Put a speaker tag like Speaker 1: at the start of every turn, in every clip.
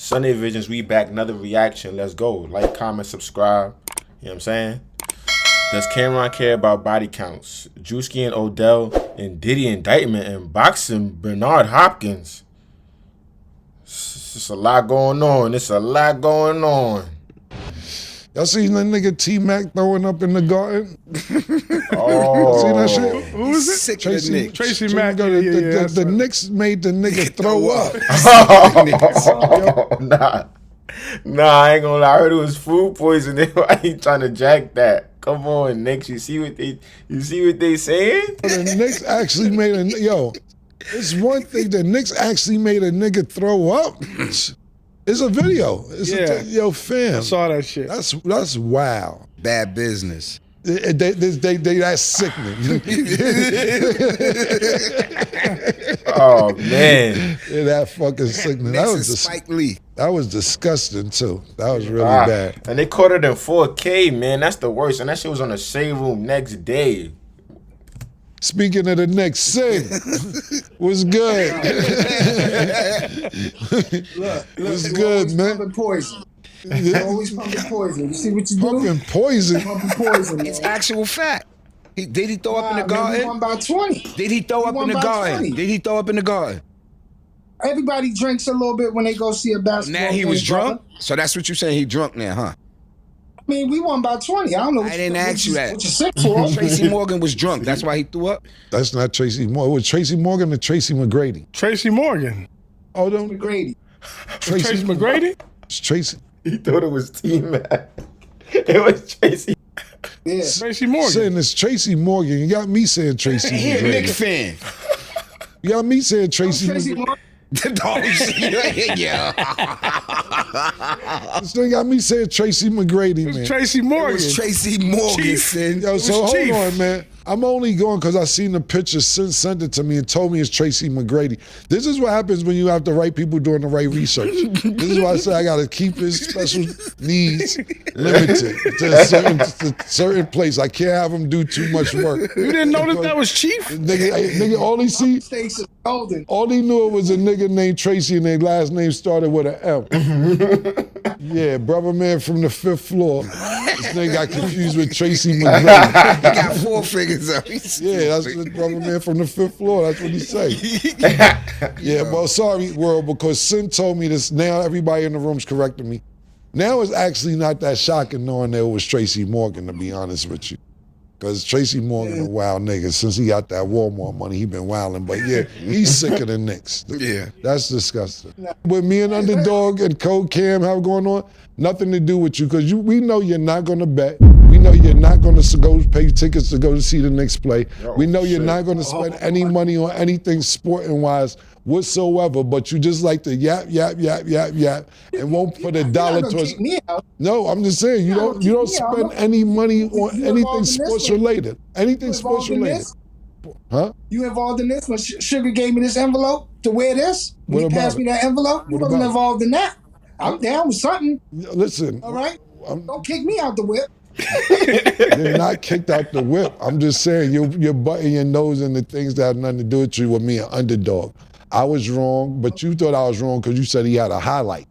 Speaker 1: Sunday Visions, we back, another reaction. Let's go. Like, comment, subscribe. You know what I'm saying? Does Cam'ron care about body counts? Druski and Odell and Diddy Indictment and boxing Bernard Hopkins. It's a lot going on. It's a lot going on.
Speaker 2: Y'all seen that nigga T-Mac throwing up in the garden?
Speaker 1: Oh.
Speaker 2: Seen that shit?
Speaker 3: Who was it?
Speaker 4: Sick
Speaker 2: Tracy,
Speaker 4: Nick.
Speaker 3: Tracy
Speaker 2: Tracy
Speaker 3: Mack.
Speaker 2: The Knicks made the nigga throw up.
Speaker 1: Nah, I ain't gonna lie. I heard it was food poisoning. Why you trying to jack that? Come on, Knicks. You see what they saying?
Speaker 2: The Knicks actually made a it's one thing. The Knicks actually made a nigga throw up. It's a video. It's fam.
Speaker 3: I saw that shit.
Speaker 2: That's wild.
Speaker 4: Bad business.
Speaker 2: They that's sickening.
Speaker 1: Oh man,
Speaker 2: That fucking sickening. That
Speaker 4: Next
Speaker 2: was
Speaker 4: is Spike Lee.
Speaker 2: That was disgusting too. That was really bad.
Speaker 1: And they caught it in 4K, man. That's the worst. And that shit was on the shade room next day.
Speaker 2: Speaking of the Knicks, sing. What's good? What's good, man?
Speaker 5: Pumping poison. Always pumping poison. You see what you do?
Speaker 2: Pumping poison.
Speaker 5: Pumping poison. Man.
Speaker 4: It's actual fact. Did he throw up in the
Speaker 5: Man,
Speaker 4: garden?
Speaker 5: we won by 20.
Speaker 4: Did he throw up in the garden?
Speaker 5: 20.
Speaker 4: Did he throw up in the garden?
Speaker 5: Everybody drinks a little bit when they go see a basketball
Speaker 4: Now he
Speaker 5: game,
Speaker 4: was drunk?
Speaker 5: brother.
Speaker 4: So that's what you saying, he drunk now, huh?
Speaker 5: I mean, we won by 20. I don't know what
Speaker 4: I didn't ask you that.
Speaker 5: What you sick for?
Speaker 4: Tracy Morgan was drunk. That's why he threw up?
Speaker 2: That's not Tracy Morgan. It was Tracy Morgan and Tracy McGrady.
Speaker 3: Tracy Morgan.
Speaker 2: Oh, don't
Speaker 5: McGrady.
Speaker 3: Tracy McGrady?
Speaker 2: It's Tracy.
Speaker 1: He thought it was T-Mac. It was Tracy.
Speaker 5: Yeah.
Speaker 3: Tracy Morgan.
Speaker 2: Saying it's Tracy Morgan. You got me saying Tracy
Speaker 4: He a Nick
Speaker 2: McGrady.
Speaker 4: fan.
Speaker 2: You got me saying Tracy
Speaker 5: Tracy
Speaker 2: McGrady.
Speaker 5: Morgan.
Speaker 4: Yeah.
Speaker 2: This thing got me saying Tracy McGrady, man.
Speaker 3: Tracy Morgan.
Speaker 4: It was Tracy Morgan,
Speaker 3: Chief.
Speaker 4: son.
Speaker 2: Yo, so hold
Speaker 3: Chief.
Speaker 2: on, man. I'm only going because I seen the picture, sent it to me and told me it's Tracy McGrady. This is what happens when you have the right people doing the right research. This is why I say I got to keep his special needs limited to a certain place. I can't have him do too much work.
Speaker 3: You didn't know that was Chief?
Speaker 2: Nigga, all he see,
Speaker 5: Stakes is golden.
Speaker 2: all he knew it was a nigga named Tracy and their last name started with an M. Yeah, brother man from the 5th floor. This nigga got confused with Tracy McGrady.
Speaker 4: He got 4 figures up.
Speaker 2: Yeah, that's the brother man from the 5th floor. That's what he say. Yeah, well, sorry, world, because Sin told me this. Now everybody in the room's correcting me. Now it's actually not that shocking knowing that it was Tracy Morgan, to be honest with you. Because Tracy Morgan a wild nigga. Since he got that Walmart money, he been wilding. But yeah, he's sicker than Knicks.
Speaker 4: Yeah.
Speaker 2: That's disgusting. With me and Underdog and Code Cam have going on, nothing to do with you. Because we know you're not going to bet. We know you're not going to go pay tickets to go to see the Knicks play. We know you're not going to spend any money on anything sporting-wise whatsoever, but you just like to yap, and won't put a dollar towards.
Speaker 5: Kick me out.
Speaker 2: No, I'm just saying you don't spend any money on
Speaker 5: You
Speaker 2: anything
Speaker 5: involved in this
Speaker 2: sports
Speaker 5: one?
Speaker 2: related. Anything
Speaker 5: You
Speaker 2: sports
Speaker 5: involved in
Speaker 2: related.
Speaker 5: this?
Speaker 2: Huh?
Speaker 5: You involved in this? When Sugar gave me this envelope to wear this?
Speaker 2: What
Speaker 5: When he
Speaker 2: about
Speaker 5: passed
Speaker 2: it?
Speaker 5: me that envelope? You
Speaker 2: What
Speaker 5: wasn't
Speaker 2: about it?
Speaker 5: involved in that. I'm down with something.
Speaker 2: Listen,
Speaker 5: All right?
Speaker 2: I'm
Speaker 5: Don't kick me out the whip.
Speaker 2: you're not kicked out the whip. I'm just saying you're butting your nose into things that have nothing to do with you with me, an underdog. I was wrong, but you thought I was wrong because you said he had a highlight.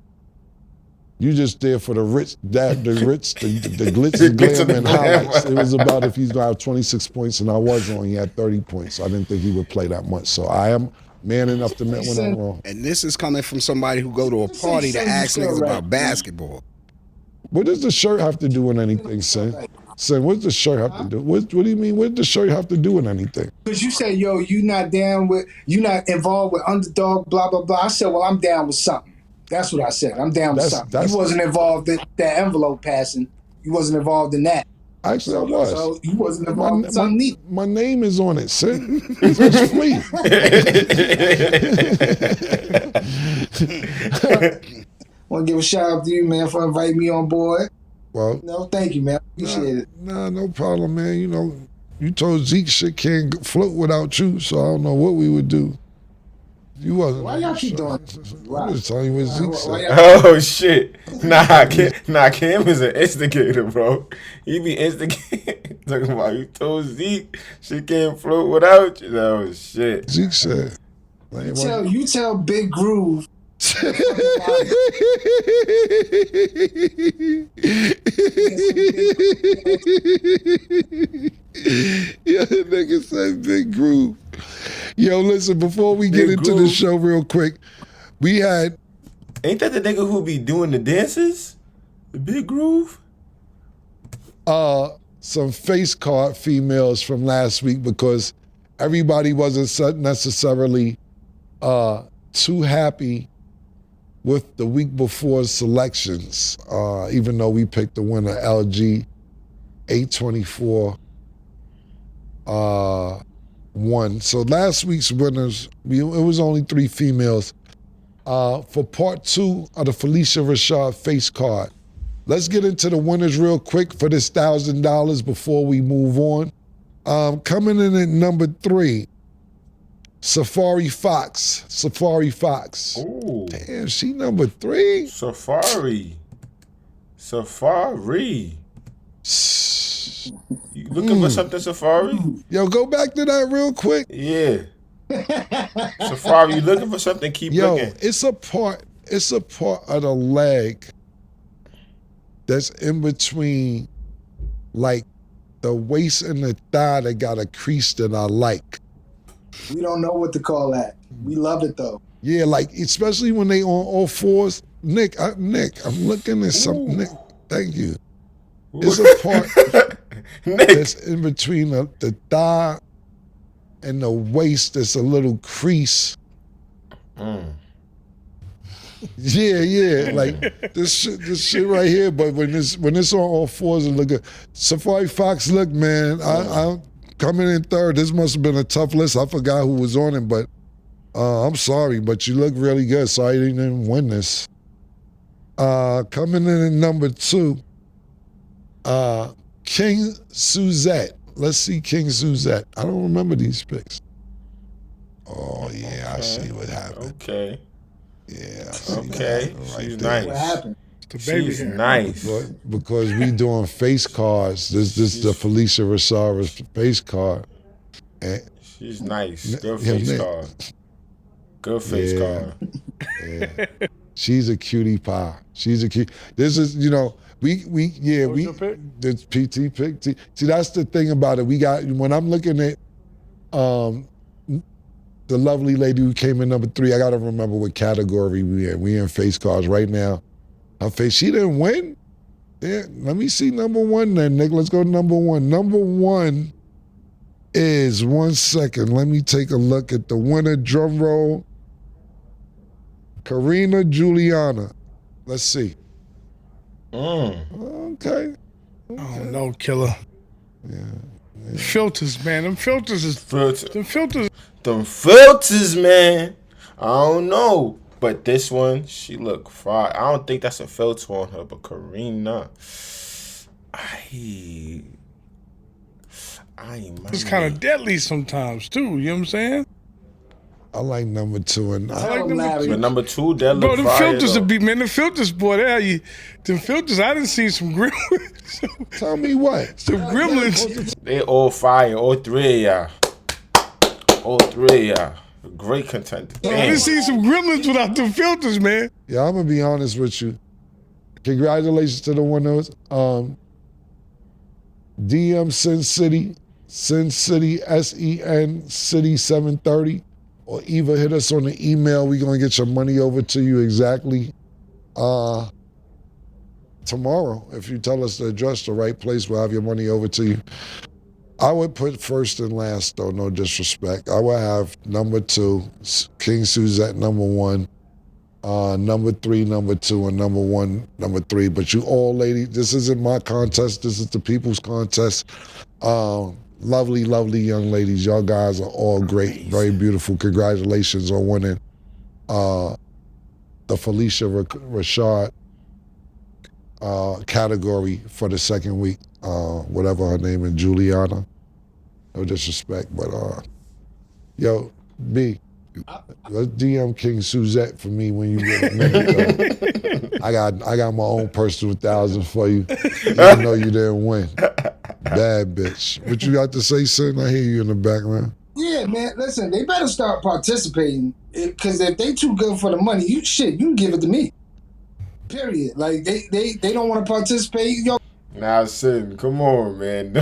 Speaker 2: You just there for the rich, the glitz and glam and highlights. It was about if he's gonna have 26 points, and I was wrong. He had 30 points. I didn't think he would play that much. So I am man enough to admit when I'm wrong.
Speaker 4: And this is coming from somebody who go to a party to ask niggas about basketball.
Speaker 2: What does the shirt have to do with anything, Sin? Sin, what does the shirt have to do? What do you mean? What does the shirt have to do with anything?
Speaker 5: Because you say, yo, you not involved with underdog, blah, blah, blah. I said, well, I'm down with something. That's what I said. I'm down with something. You wasn't involved in that envelope passing. You wasn't involved in that.
Speaker 2: Actually, I was.
Speaker 5: So you wasn't involved in something neat.
Speaker 2: My name is on it, Sin. It's free.
Speaker 5: Want to give a shout out to you, man, for inviting me on board.
Speaker 2: Well,
Speaker 5: No, thank you, man. Appreciate it.
Speaker 2: nah, no problem, man. You know, you told Zeke shit can't float without you, so I don't know what we would do. You wasn't.
Speaker 5: Why y'all keep doing
Speaker 2: I'm just telling you what Zeke
Speaker 5: Why
Speaker 2: said.
Speaker 5: y'all-
Speaker 1: Oh shit. Cam is an instigator, bro. He be instigating. Talking about you told Zeke she can't float without you. Oh shit.
Speaker 2: Zeke said.
Speaker 5: You tell Big Groove
Speaker 2: Yo, nigga said Big Groove. Yo, listen, before we get into the show real quick, we had...
Speaker 1: Ain't that the nigga who be doing the dances? The Big Groove?
Speaker 2: Some face card females from last week because everybody wasn't necessarily too happy with the week before selections, even though we picked the winner, LG 824 won. So last week's winners, it was only 3 females. For part 2 of the Felicia Rashad face card, let's get into the winners real quick for this $1,000 before we move on. Coming in at number 3, Safari Fox. Safari Fox.
Speaker 1: Ooh.
Speaker 2: Damn, she number 3?
Speaker 1: Safari. You looking for something, Safari?
Speaker 2: Yo, go back to that real quick.
Speaker 1: Yeah. Safari, you looking for something? Keep looking.
Speaker 2: Yo, it's a part of the leg that's in between, like, the waist and the thigh that got a crease that I like.
Speaker 5: We don't know what to call that. We love it though.
Speaker 2: Yeah, like especially when they on all fours. Nick, I'm looking at something. Nick, thank you. It's a part that's in between the thigh and the waist. That's a little crease. Yeah, like this shit right here. But when it's on all fours, it look good. Safari Fox, look, man, I coming in third. This must have been a tough list. I forgot who was on it, but I'm sorry, but you look really good. Sorry you didn't win this. Coming in at number 2, King Suzette. Let's see King Suzette. I don't remember these picks. Oh yeah, I see what happened.
Speaker 1: Okay.
Speaker 2: Yeah.
Speaker 1: Okay. She's nice.
Speaker 5: What happened?
Speaker 1: She's nice.
Speaker 2: Because we doing face cards. This the Felicia Rashad face card. And
Speaker 1: she's nice. Good face card. Good face card.
Speaker 2: Yeah. She's a cutie pie. She's a cute. This is, this PT pick. See, that's the thing about it. We got, when I'm looking at the lovely lady who came in number 3, I got to remember what category we in. We in face cards right now. Her face, she didn't win? Yeah, let me see number 1 then, Nick. Let's go to number 1. Number 1 is, 1 second, let me take a look at the winner. Drum roll. Karina Juliana. Let's see. Okay.
Speaker 3: Oh, no, killer.
Speaker 2: Yeah.
Speaker 3: Filters, man. Them filters is... Them filters...
Speaker 1: Them filters, man. I don't know. But this one, she look fire. I don't think that's a filter on her, but Karina.
Speaker 3: It's kind of deadly sometimes, too. You know what I'm saying?
Speaker 2: I like number 2 and
Speaker 3: I like number 2.
Speaker 1: But number 2, that look
Speaker 3: Bro, them
Speaker 1: fire,
Speaker 3: filters
Speaker 1: though.
Speaker 3: would be, man, them filters, boy, them filters, I done seen some gremlins.
Speaker 2: Tell me what?
Speaker 3: Some gremlins.
Speaker 1: They all fire, all 3 of y'all. All 3 of y'all. Great contender.
Speaker 3: I done seen some gremlins without them filters, man.
Speaker 2: Yeah, I'm going to be honest with you. Congratulations to the winners. DM Sin City, SEN City 730. Or either hit us on the email. We're going to get your money over to you exactly tomorrow. If you tell us the address, the right place, we'll have your money over to you. I would put first and last, though, no disrespect. I would have number 2, King Suzette, number 1, number 3, number 2, and number 1, number 3. But you all ladies, this isn't my contest. This is the people's contest. Lovely, lovely young ladies. Y'all guys are all great, very beautiful. Congratulations on winning the Felicia Rashad category for the second week. Whatever her name is, Juliana. No disrespect, but yo, B, let's DM King Suzette for me when you get a minute. I got my own personal 1,000 for you, even though you didn't win. Bad bitch. What you got to say, son? I hear you in the background.
Speaker 5: Yeah, man. Listen, they better start participating because if they too good for the money, you can give it to me. Period. Like they don't want to participate. Yo,
Speaker 1: Nah, Sin, come on, man.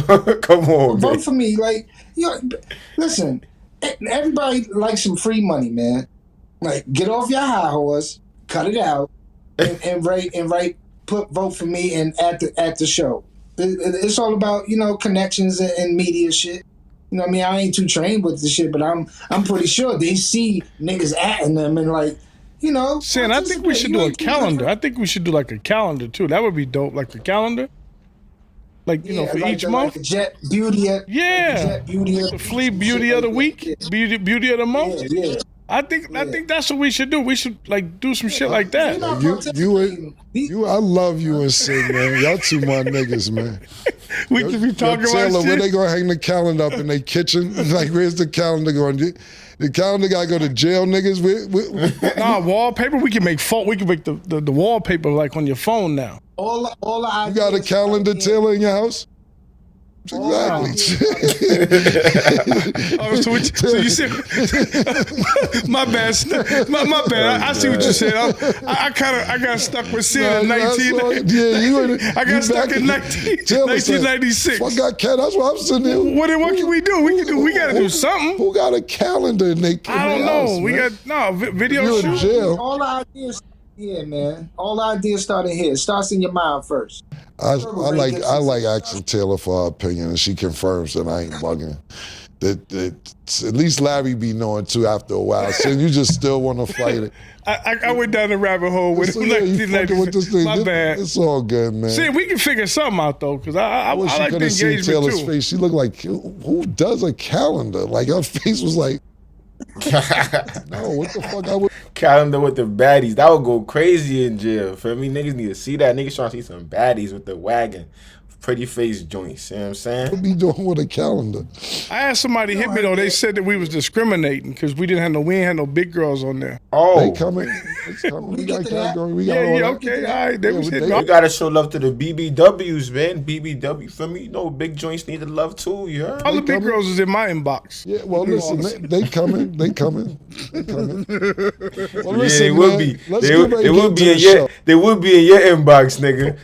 Speaker 1: Come on,
Speaker 5: vote
Speaker 1: man.
Speaker 5: for me. Like, listen, everybody likes some free money, man. Like, get off your high horse, cut it out, and vote for me and at the show. It's all about connections and media shit. You know what I mean? I ain't too trained with this shit, but I'm pretty sure they see niggas atting them and like,
Speaker 3: Sin, I think we should do a calendar. I think we should do like a calendar too. That would be dope. Like a calendar. Like, for like each month.
Speaker 5: Like Jet Beauty.
Speaker 3: Jet Beauty. The Flea Beauty of the week. Yeah. Beauty of the month.
Speaker 5: Yeah.
Speaker 3: I think that's what we should do. We should like do some shit like that.
Speaker 2: I love you and Sin, man. Y'all two my niggas, man.
Speaker 3: We could be talking about
Speaker 2: Taylor,
Speaker 3: shit.
Speaker 2: where they gonna hang the calendar up in their kitchen? Like, where's the calendar going? The calendar gotta go to jail, niggas.
Speaker 3: Nah, wallpaper. We can make the wallpaper like on your phone now.
Speaker 5: All the
Speaker 2: you got a calendar, Taylor, in your house? Exactly.
Speaker 3: So you said, my bad. My bad. I see what you said. I got stuck with Sin in 19.
Speaker 2: Yeah,
Speaker 3: I got stuck in 1996.
Speaker 2: I got cat. That's why I'm sitting there.
Speaker 3: What can we do? We got to do something.
Speaker 2: Who got a calendar in their
Speaker 3: I don't know. We got video shoot.
Speaker 2: Jail.
Speaker 5: All the ideas. Yeah, man. All the ideas start in here. It starts in your mind first.
Speaker 2: I like asking Taylor for her opinion, and she confirms that I ain't bugging. That at least Larry be knowing too after a while. So you just still want to fight it.
Speaker 3: I went down the rabbit hole with
Speaker 2: so, yeah, with this thing.
Speaker 3: My bad.
Speaker 2: It's all good, man.
Speaker 3: See, we can figure something out though, because I like the engagement
Speaker 2: Taylor's
Speaker 3: too.
Speaker 2: face. She looked like who does a calendar? Like her face was like. No, what the fuck?
Speaker 1: Calendar with the baddies. That would go crazy in jail. For me, niggas need to see that. Niggas trying to see some baddies with the wagon. Pretty face joints. You know what I'm saying?
Speaker 2: What be doing with a calendar?
Speaker 3: I asked somebody hit me though. They said that we was discriminating because we ain't had no big girls on there.
Speaker 1: Oh,
Speaker 2: they coming. It's coming. We got category. We got
Speaker 3: okay. All right. They was hitting
Speaker 1: we gotta show love to the BBWs, man. BBW for me. Big joints need the love too. You heard?
Speaker 3: All the big girls is in my inbox.
Speaker 2: Yeah. Well, listen, they coming. They coming. Well, listen,
Speaker 1: yeah, they would be in your inbox, nigga.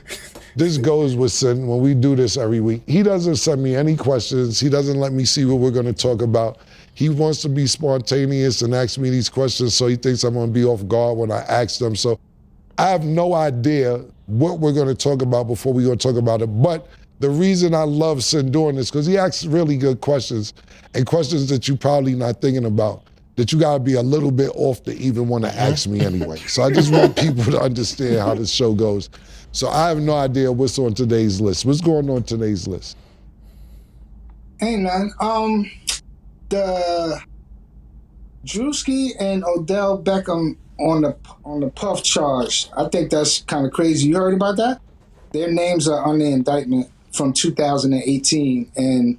Speaker 2: This goes with Sin when we do this every week. He doesn't send me any questions. He doesn't let me see what we're going to talk about. He wants to be spontaneous and ask me these questions, so he thinks I'm going to be off guard when I ask them. So I have no idea what we're going to talk about before we're going to talk about it. But the reason I love Sin doing this, because he asks really good questions, and questions that you're probably not thinking about, that you got to be a little bit off to even want to ask me anyway. So I just want people to understand how this show goes. So I have no idea what's on today's list. What's going on today's list?
Speaker 5: Ain't none. The Druski and Odell Beckham on the puff charge. I think that's kind of crazy. You heard about that? Their names are on the indictment from 2018, and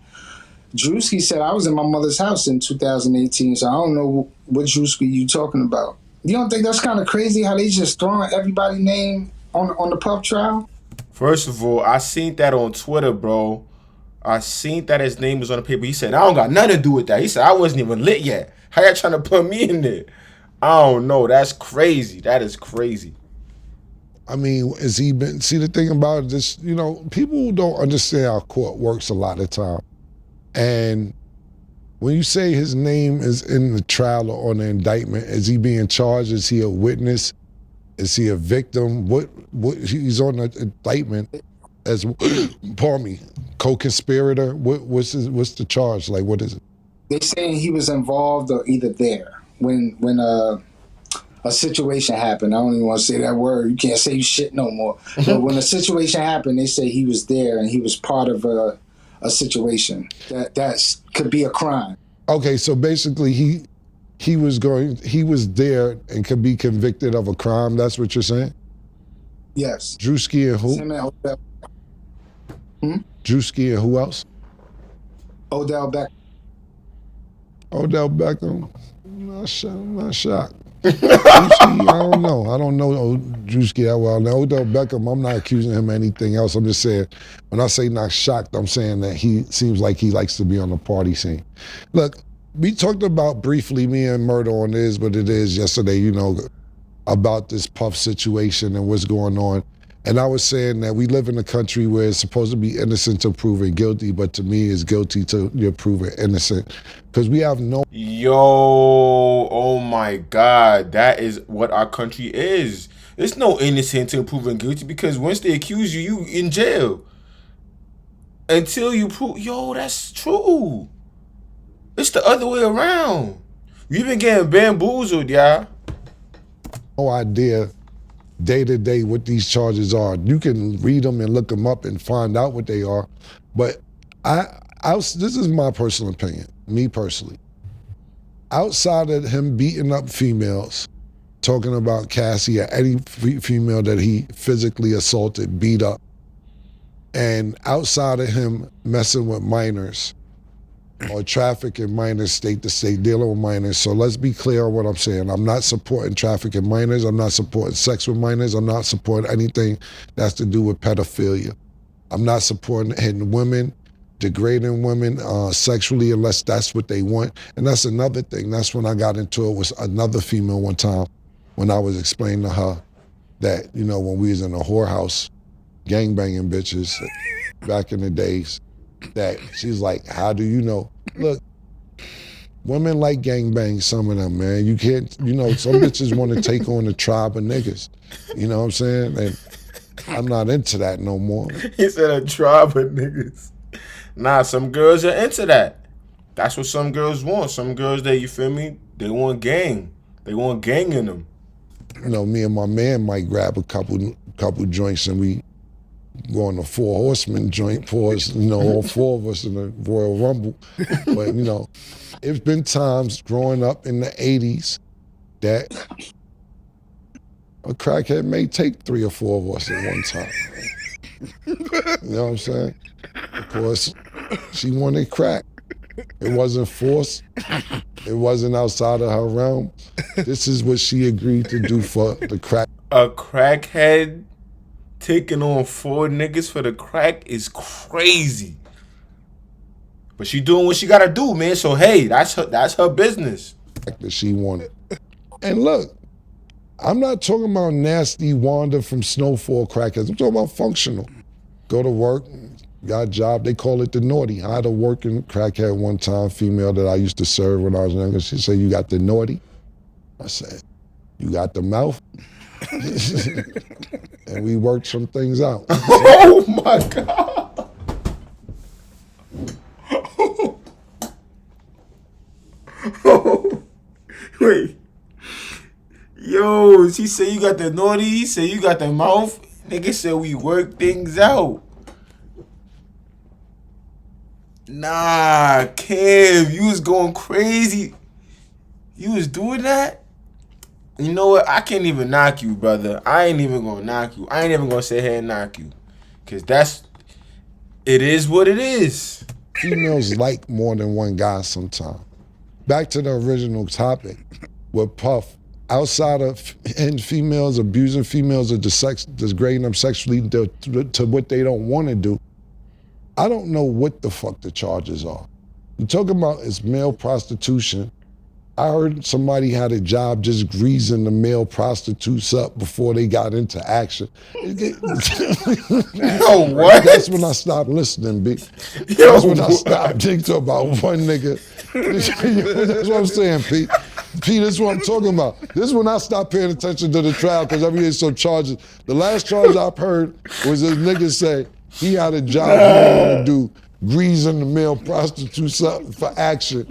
Speaker 5: Druski said I was in my mother's house in 2018, so I don't know what Druski you talking about. You don't think that's kind of crazy how they just throwing everybody's name on the puff trial?
Speaker 1: First of all, I seen that on Twitter, bro. I seen that his name was on the paper. He said, I don't got nothing to do with that. He said, I wasn't even lit yet. How y'all trying to put me in there? I don't know. That's crazy. That is crazy.
Speaker 2: I mean, has he been, see the thing about this, people don't understand how court works a lot of time. And when you say his name is in the trial or on the indictment, is he being charged? Is he a witness? Is he a victim? What he's on the indictment as, pardon me, co-conspirator? What's the charge? Like, what is it?
Speaker 5: They saying he was involved or either there when a situation happened. I don't even want to say that word. You can't say shit no more. But when a situation happened, they say he was there and he was part of a situation that could be a crime. Okay,
Speaker 2: so basically he was there and could be convicted of a crime. That's what you're saying?
Speaker 5: Yes.
Speaker 2: Druski and who? Druski and who else?
Speaker 5: Odell Beckham.
Speaker 2: Odell Beckham? I'm not shocked. Druski, I don't know Druski that well. Now, Odell Beckham, I'm not accusing him of anything else. I'm just saying, when I say not shocked, I'm saying that he seems like he likes to be on the party scene. Look, we talked about briefly, me and Murder on Is What It Is yesterday, you know, about this Puff situation and what's going on. And I was saying that we live in a country where it's supposed to be innocent till proven guilty, but to me it's guilty till you're proven innocent. Because we have no...
Speaker 1: Yo, oh my God, that is what our country is. It's no innocent till proven guilty, because once they accuse you, you in jail. Until you prove... Yo, that's true. It's the other way around. We've been getting bamboozled, y'all.
Speaker 2: No idea day to day what these charges are. You can read them and look them up and find out what they are. But this is my personal opinion, me personally. Outside of him beating up females, talking about Cassie or any female that he physically assaulted, beat up, and outside of him messing with minors or trafficking minors state to state, dealing with minors. So let's be clear on what I'm saying. I'm not supporting trafficking minors. I'm not supporting sex with minors. I'm not supporting anything that's to do with pedophilia. I'm not supporting hitting women, degrading women sexually unless that's what they want. And that's another thing. That's when I got into it with another female one time when I was explaining to her that, you know, when we was in a whorehouse, gangbanging bitches back in the days, that she's like, how do you know? Look, women like gangbang, some of them, man. You can't, you know, some bitches want to take on a tribe of niggas. You know what I'm saying? And I'm not into that no more.
Speaker 1: He said a tribe of niggas. Nah, some girls are into that. That's what some girls want. Some girls, you feel me? They want gang. They want gang in them.
Speaker 2: You know, me and my man might grab a couple joints and we go on a 4 horsemen joint for us, you know, all 4 of us in the Royal Rumble. But, you know, it's been times growing up in the 80s that a crackhead may take 3 or 4 of us at one time. You know what I'm saying? Of course, she wanted crack. It wasn't forced. It wasn't outside of her realm. This is what she agreed to do for the crack.
Speaker 1: A crackhead taking on 4 niggas for the crack is crazy. But she doing what she gotta do, man. So hey, that's her business.
Speaker 2: That she wanted. And look, I'm not talking about nasty Wanda from Snowfall crackheads. I'm talking about functional. Go to work, got a job. They call it the naughty. I had a working crackhead one time, female that I used to serve when I was younger. She said, "You got the naughty?" I said, "You got the mouth?" And we worked some things out.
Speaker 1: Oh my God. Wait. Yo, she said you got the naughty, he said you got the mouth. Nigga said we work things out. Nah, Kev, you was going crazy. You was doing that? You know what? I can't even knock you, brother. I ain't even gonna knock you. I ain't even gonna sit here and knock you. Cause it is what it is.
Speaker 2: Females like more than one guy sometimes. Back to the original topic with Puff. Outside of females abusing females or degrading them sexually to what they don't want to do, I don't know what the fuck the charges are. You're talking about is male prostitution. I heard somebody had a job just greasing the male prostitutes up before they got into action.
Speaker 1: Yo, what?
Speaker 2: That's when I stopped listening, B.
Speaker 1: Yo,
Speaker 2: that's when I stopped thinking about one nigga. That's what I'm saying, Pete. Pete, this is what I'm talking about. This is when I stopped paying attention to the trial because every day some charges. The last charge I've heard was this nigga say he had a job he didn't want to do, greasing the male prostitutes up for action.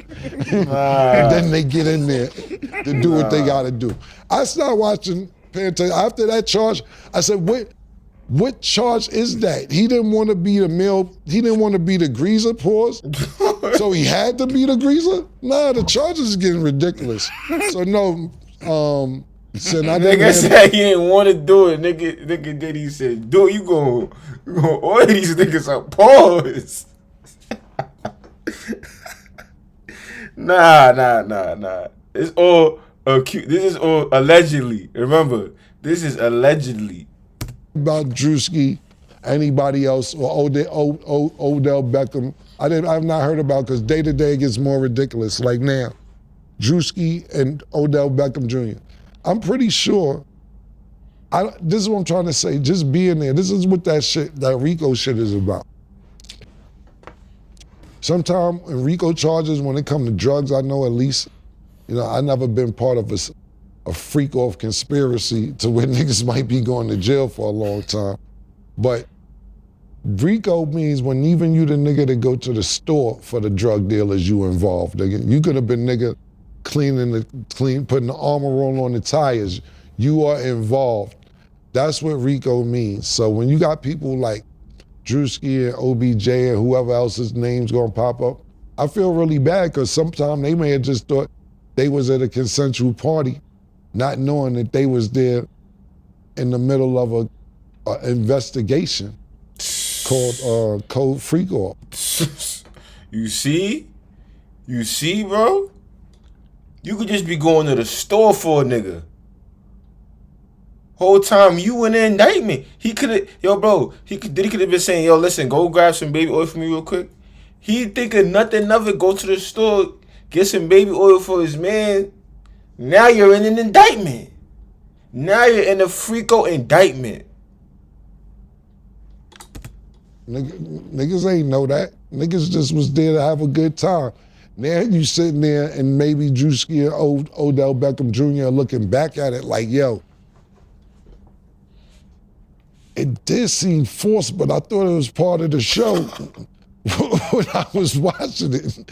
Speaker 2: And then they get in there to do what they gotta do. I started watching, paying attention. After that charge, I said, what charge is that? He didn't want to be the male, he didn't want to be the greaser, pause. So he had to be the greaser? Nah, the charges is getting ridiculous. So no,
Speaker 1: nigga said he didn't want to do it. Nigga Diddy said, "Do you gonna order these niggas up?" Pause. Nah. It's all acute. This is all allegedly. Remember, this is allegedly.
Speaker 2: About Druski, anybody else, or Odell Beckham I've not heard about, because day to day it gets more ridiculous. Like now, Druski and Odell Beckham Jr. I'm pretty sure, this is what I'm trying to say, just being there, this is what that RICO shit is about. Sometimes in RICO charges, when it come to drugs, I know at least, I never been part of a freak-off conspiracy to where niggas might be going to jail for a long time. But RICO means when even you the nigga that go to the store for the drug dealers, you involved, nigga. You could have been nigga putting the armor roll on the tires. You are involved. That's what RICO means. So when you got people like Druski and OBJ and whoever else's name's gonna pop up, I feel really bad, because sometimes they may have just thought they was at a consensual party, not knowing that they was there in the middle of a investigation called Code Freak Off.
Speaker 1: You see, bro? You could just be going to the store for a nigga. Whole time you in the indictment. He could have, Diddy could have been saying, yo, listen, go grab some baby oil for me real quick. He thinking nothing of it, go to the store, get some baby oil for his man. Now you're in an indictment. Now you're in a freako indictment.
Speaker 2: Niggas ain't know that. Niggas just was there to have a good time. Now you sitting there and maybe Druski and Odell Beckham Jr. are looking back at it like, yo, it did seem forced, but I thought it was part of the show when I was watching it.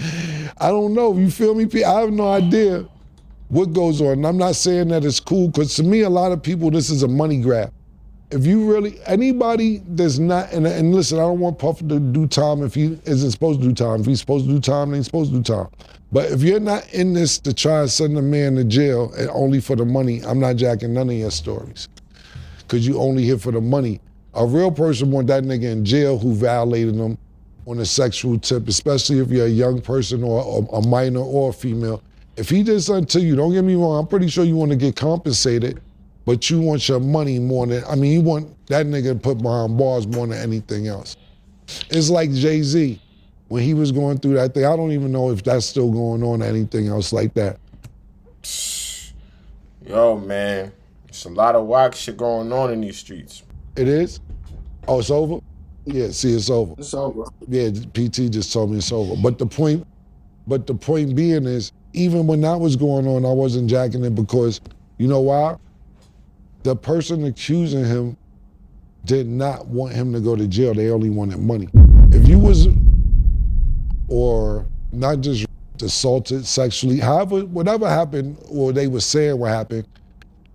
Speaker 2: I don't know, you feel me? I have no idea what goes on. And I'm not saying that it's cool, because to me, a lot of people, this is a money grab. If you really, anybody that's not, and listen, I don't want Puff to do time if he isn't supposed to do time. If he's supposed to do time, then he's supposed to do time. But if you're not in this to try and send a man to jail and only for the money, I'm not jacking none of your stories, because you only here for the money. A real person want that nigga in jail who violated them on a sexual tip, especially if you're a young person or a minor or a female. If he did something to you, don't get me wrong, I'm pretty sure you want to get compensated, but you want your money more than, you want that nigga to put behind bars more than anything else. It's like Jay-Z, when he was going through that thing. I don't even know if that's still going on or anything else like that.
Speaker 1: Yo, man, it's a lot of whack shit going on in these streets.
Speaker 2: It is? Oh, it's over? Yeah, see, it's over.
Speaker 5: It's over.
Speaker 2: Yeah, PT just told me it's over. But the point being is, even when that was going on, I wasn't jacking it, because, you know why? The person accusing him did not want him to go to jail. They only wanted money. If you was, or not just assaulted sexually, however, whatever happened, or they were saying what happened,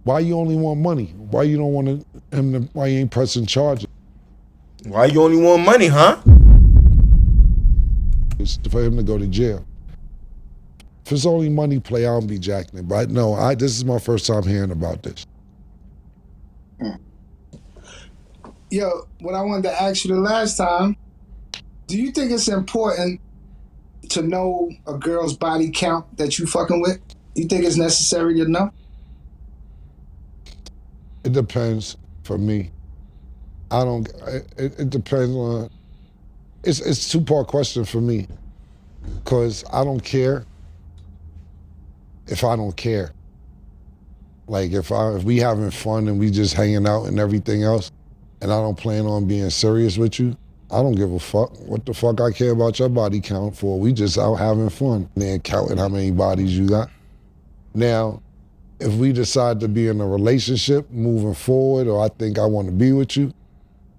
Speaker 2: why you only want money? Why you don't want why you ain't pressing charges?
Speaker 1: Why you only want money, huh?
Speaker 2: It's for him to go to jail. If it's only money play, I don't be jacking it. But no, this is my first time hearing about this.
Speaker 5: Yo, what I wanted to ask you the last time, do you think it's important to know a girl's body count that you fucking with? You think it's necessary to know?
Speaker 2: It depends for me. It depends on, it's a two-part question for me, because I don't care if I don't care. Like if we having fun and we just hanging out and everything else, and I don't plan on being serious with you, I don't give a fuck. What the fuck I care about your body count for? We just out having fun and counting how many bodies you got. Now, if we decide to be in a relationship moving forward, or I think I want to be with you,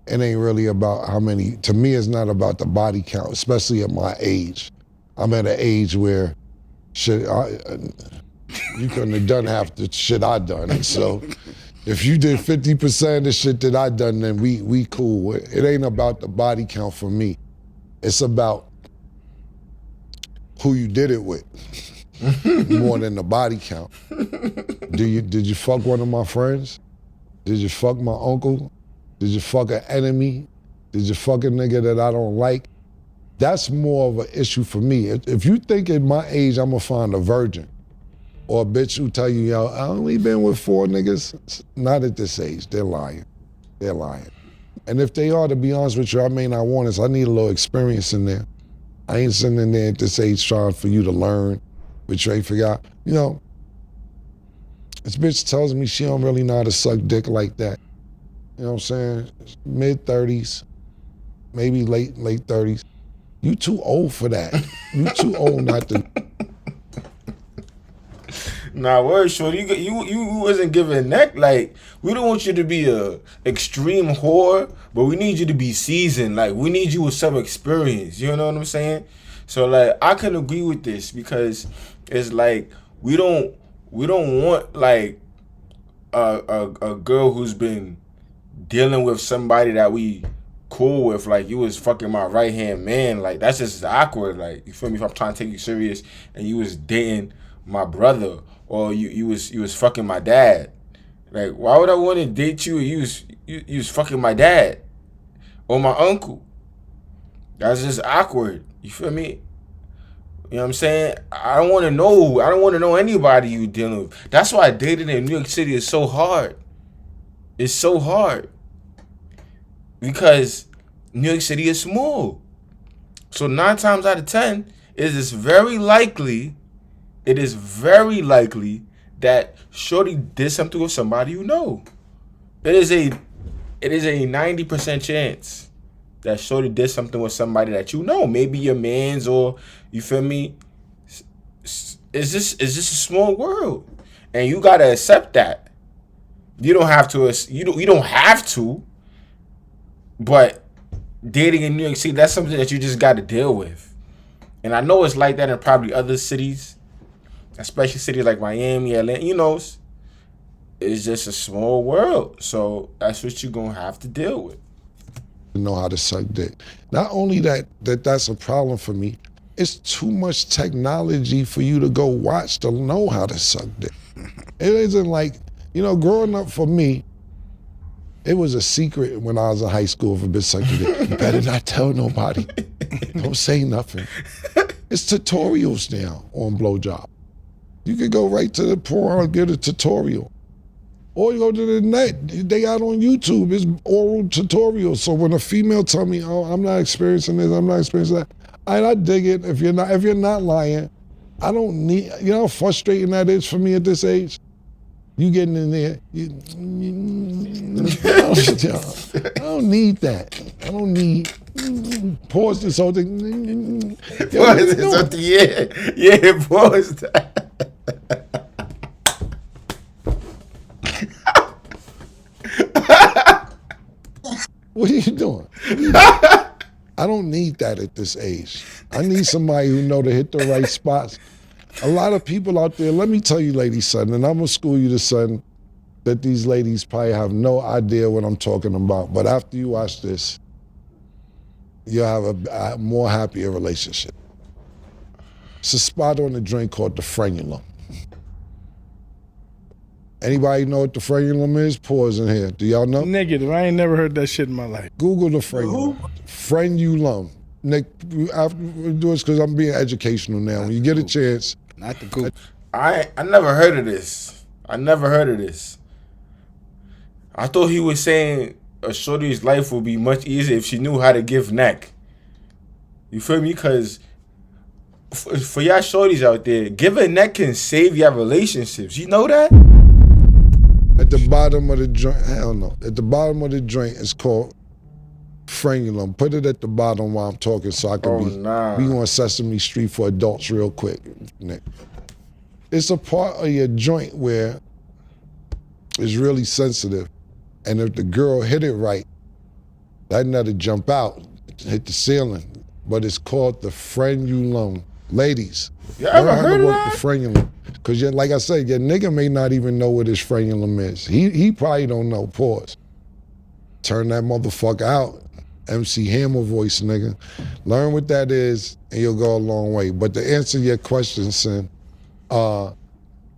Speaker 2: it ain't really about how many. To me, it's not about the body count, especially at my age. I'm at an age where shit, you couldn't have done half the shit I done. So if you did 50% of the shit that I done, then we cool. It ain't about the body count for me. It's about who you did it with. More than the body count. Did you fuck one of my friends? Did you fuck my uncle? Did you fuck an enemy? Did you fuck a nigga that I don't like? That's more of an issue for me. If you think at my age I'm gonna find a virgin, or a bitch who tell you, yo, I only been with 4 niggas, not at this age, they're lying. They're lying. And if they are, to be honest with you, I may not want this. I need a little experience in there. I ain't sitting in there at this age trying for you to learn, but you ain't figure out, you know, this bitch tells me she don't really know how to suck dick like that. You know what I'm saying? Mid-30s, maybe late 30s. You too old for that. You too old not to.
Speaker 1: Nah, word, shorty. You wasn't giving neck. Like, we don't want you to be a extreme whore, but we need you to be seasoned. Like, we need you with some experience. You know what I'm saying? So, like, I can agree with this because it's like we don't want like a girl who's been dealing with somebody that we cool with. Like, you was fucking my right hand man. Like, that's just awkward. Like, you feel me? If I'm trying to take you serious and you was dating my brother, or you was fucking my dad. Like, why would I want to date you? You was fucking my dad or my uncle. That's just awkward. You feel me? You know what I'm saying? I don't want to know anybody you dealing with. That's why dating in New York City is so hard. It's so hard because New York City is small. So 9 times out of 10, it is very likely that shorty did something with somebody you know. It is a 90% chance that shorty did something with somebody that you know. Maybe your mans, or you feel me? It's just a small world, and you gotta accept that. You don't have to. You don't have to. But dating in New York City, that's something that you just got to deal with. And I know it's like that in probably other cities, especially cities like Miami, Atlanta. You know, it's just a small world. So that's what you're going to have to deal with.
Speaker 2: Know how to suck dick. Not only that's a problem for me, it's too much technology for you to go watch to know how to suck dick. It isn't like, you know, growing up for me, it was a secret when I was in high school if a bitch sucked your dick. You better not tell nobody. Don't say nothing. It's tutorials now on blowjob. You could go right to the porn and get a tutorial. Or you go to the net. They out on YouTube. It's oral tutorials. So when a female tell me, oh, I'm not experiencing this, I'm not experiencing that, I dig it. If you're not lying, I don't need, you know how frustrating that is for me at this age? You getting in there, I don't need that. I don't need, pause this whole thing.
Speaker 1: Pause this whole thing, yeah, pause that.
Speaker 2: What are you doing? I don't need that at this age. I need somebody who know to hit the right spots. A lot of people out there, let me tell you, ladies, son, and I'm gonna school you to son, that these ladies probably have no idea what I'm talking about. But after you watch this, you'll have a more happier relationship. It's a spot on the drink called the frenulum. Anybody know what the frenulum is? Pause in here. Do y'all know?
Speaker 3: Negative. I ain't never heard that shit in my life.
Speaker 2: Google the frenulum. Frenulum. Nick, after we do this because I'm being educational now. When you get a chance.
Speaker 4: Not the Google.
Speaker 1: I never heard of this. I thought he was saying a shorty's life would be much easier if she knew how to give neck. You feel me? Because for y'all shorties out there, giving neck can save your relationships. You know that?
Speaker 2: At the bottom of the joint, hell no. At the bottom of the joint, it's called frenulum. Put it at the bottom while I'm talking so I can be on Sesame Street for adults real quick, Nick. It's a part of your joint where it's really sensitive. And if the girl hit it right, that nut'll jump out, hit the ceiling. But it's called the frenulum. Ladies,
Speaker 1: you ever heard of that?
Speaker 2: The frenulum. Because like I said, your nigga may not even know what his frenulum is. He probably don't know. Pause. Turn that motherfucker out. MC Hammer voice, nigga. Learn what that is, and you'll go a long way. But to answer your question, Sin, I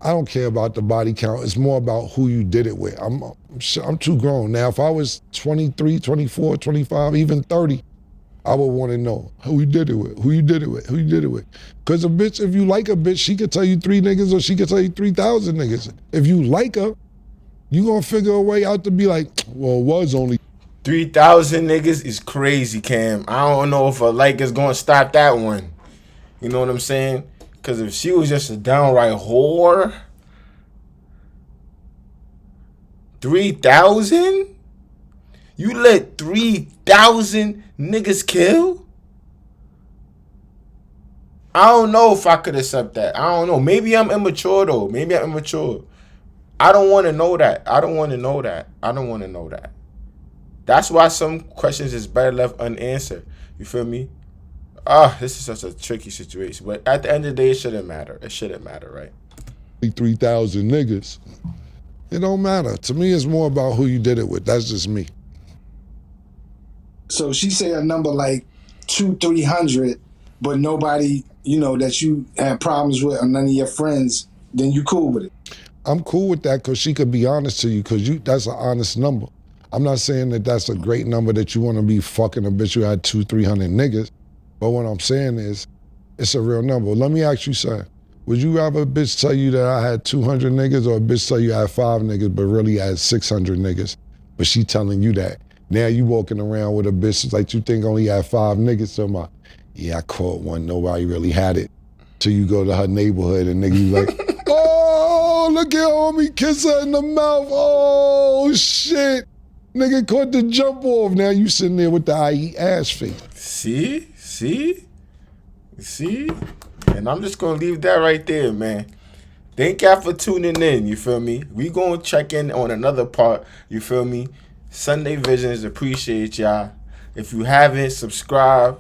Speaker 2: don't care about the body count. It's more about who you did it with. I'm too grown. Now, if I was 23, 24, 25, even 30, I would want to know who you did it with, who you did it with, who you did it with. Because a bitch, if you like a bitch, she could tell you 3 niggas or she could tell you 3,000 niggas. If you like her, you gonna figure a way out to be like, well, it was only
Speaker 1: 3,000 niggas is crazy, Cam. I don't know if a like is gonna stop that one. You know what I'm saying? Because if she was just a downright whore, 3,000? You let 3,000 niggas kill? I don't know if I could accept that. I don't know. Maybe I'm immature though. Maybe I'm immature. I don't want to know that. I don't want to know that. I don't want to know that. That's why some questions is better left unanswered. You feel me? This is such a tricky situation. But at the end of the day, it shouldn't matter. It shouldn't matter, right?
Speaker 2: 3,000 niggas. It don't matter. To me, it's more about who you did it with. That's just me.
Speaker 5: So she say a number like 200-300, but nobody, that you had problems with or none of your friends, then you cool with it.
Speaker 2: I'm cool with that because she could be honest to you because that's an honest number. I'm not saying that that's a great number that you want to be fucking a bitch who had 200-300 niggas, but what I'm saying is it's a real number. Let me ask you something. Would you rather a bitch tell you that I had 200 niggas or a bitch tell you I had 5 niggas but really I had 600 niggas, but she telling you that? Now you walking around with a bitch like you think only had 5 niggas, so yeah, I caught one, nobody really had it. Till you go to her neighborhood and niggas like, oh, look at homie, kiss her in the mouth, oh shit. Nigga caught the jump off. Now you sitting there with the IE ass face.
Speaker 1: See? And I'm just going to leave that right there, man. Thank y'all for tuning in, you feel me? We going to check in on another part, you feel me? Sunday Visions, appreciate y'all. If you haven't, subscribe.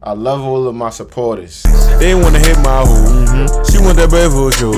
Speaker 1: I love all of my supporters.
Speaker 6: They want to hit my hole. She want that bread for a show.